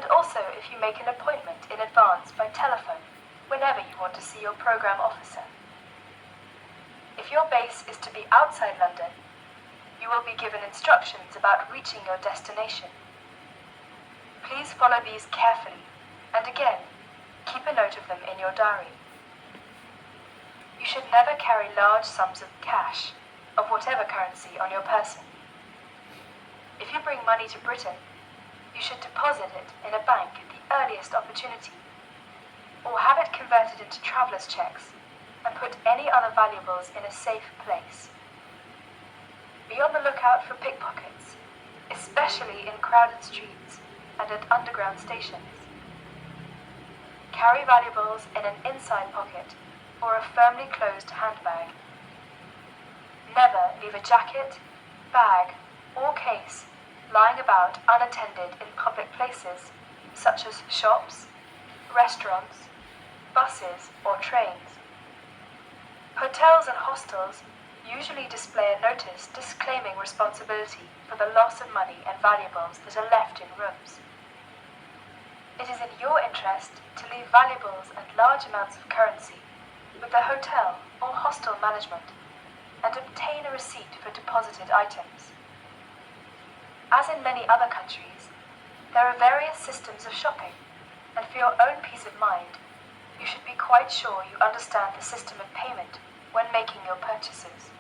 and also if you make an appointment in advance by telephone whenever you want to see your program officer. If your base is to be outside London, you will be given instructions about reaching your destination. Please follow these carefully, and again, keep a note of them in your diary. You should never carry large sums of cash, of whatever currency, on your person. If you bring money to Britain, you should deposit it in a bank at the earliest opportunity, or have it converted into traveller's cheques and put any other valuables in a safe place. Be on the lookout for pickpockets, especially in crowded streets and at underground stations. Carry valuables in an inside pocket or a firmly closed handbag. Never leave a jacket, bag, or case lying about unattended in public places such as shops, restaurants, buses, or trains. Hotels and hostels usually display a notice disclaiming responsibility for the loss of money and valuables that are left in rooms. It is in your interest to leave valuables and large amounts of currency with the hotel or hostel management and obtain a receipt for deposited items. As in many other countries, there are various systems of shopping, and for your own peace of mind, you should be quite sure you understand the system of payment when making your purchases.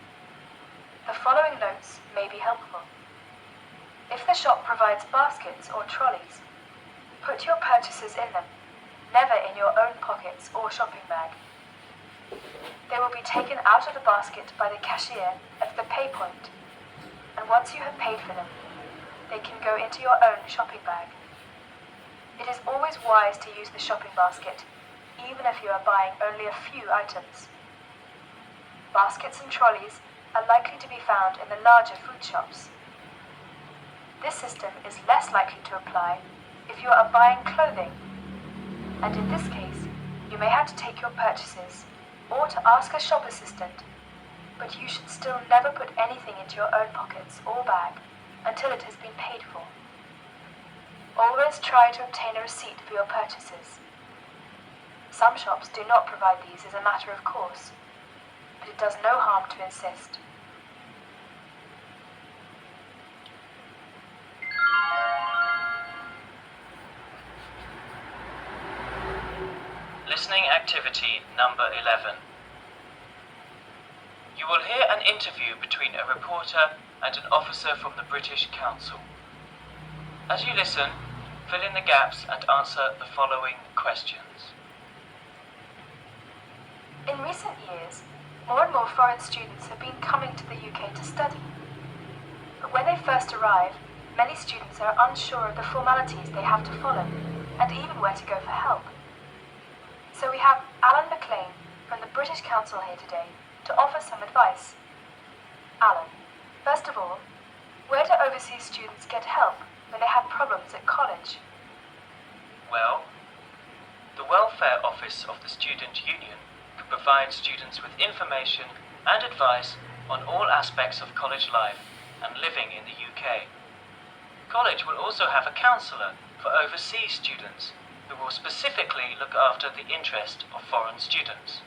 The following notes may be helpful. If the shop provides baskets or trolleys, put your purchases in them, never in your own pockets or shopping bag. They will be taken out of the basket by the cashier at the pay point, and once you have paid for them, they can go into your own shopping bag. It is always wise to use the shopping basket, even if you are buying only a few items. Baskets and trolleys are likely to be found in the larger food shops. This system is less likely to apply if you are buying clothing, and in this case, you may have to take your purchases or to ask a shop assistant, but you should still never put anything into your own pockets or bag until it has been paid for. Always try to obtain a receipt for your purchases. Some shops do not provide these as a matter of course, but it does no harm to insist. Listening activity number 11. You will hear an interview between a reporter and an officer from the British Council. As you listen, fill in the gaps and answer the following questions. In recent years, more and more foreign students have been coming to the UK to study. But when they first arrive, many students are unsure of the formalities they have to follow and even where to go for help. So we have Alan McLean from the British Council here today to offer some advice. Alan, first of all, where do overseas students get help when they have problems at college? Well, the Welfare Office of the Student Union can provide students with information and advice on all aspects of college life and living in the UK. College will also have a counsellor for overseas students who will specifically look after the interest of foreign students.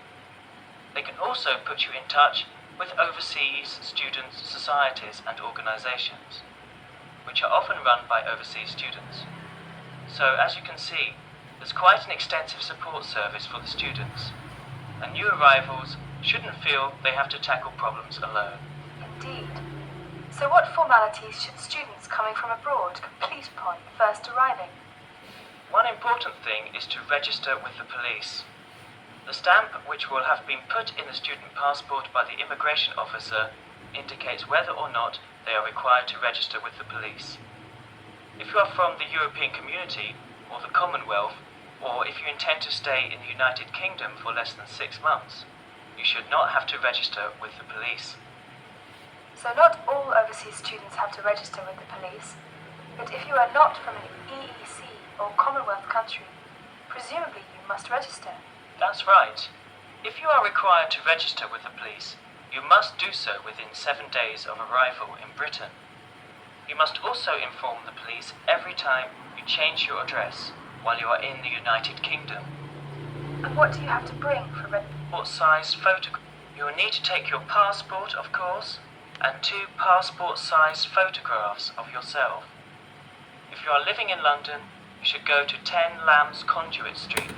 They can also put you in touch with overseas student societies and organisations, which are often run by overseas students. So, as you can see, there's quite an extensive support service for the students, and new arrivals shouldn't feel they have to tackle problems alone. Indeed. So what formalities should students coming from abroad complete upon first arriving? One important thing is to register with the police. The stamp, which will have been put in the student passport by the immigration officer, indicates whether or not they are required to register with the police. If you are from the European Community or the Commonwealth, or if you intend to stay in the United Kingdom for less than 6 months, you should not have to register with the police. So not all overseas students have to register with the police, but if you are not from an EEC or Commonwealth country, presumably you must register. That's right. If you are required to register with the police, you must do so within 7 days of arrival in Britain. You must also inform the police every time you change your address while you are in the United Kingdom. And what do you have to bring for Passport-size photograph? You will need to take your passport, of course, and 2 passport-size photographs of yourself. If you are living in London, you should go to 10 Lambs Conduit Street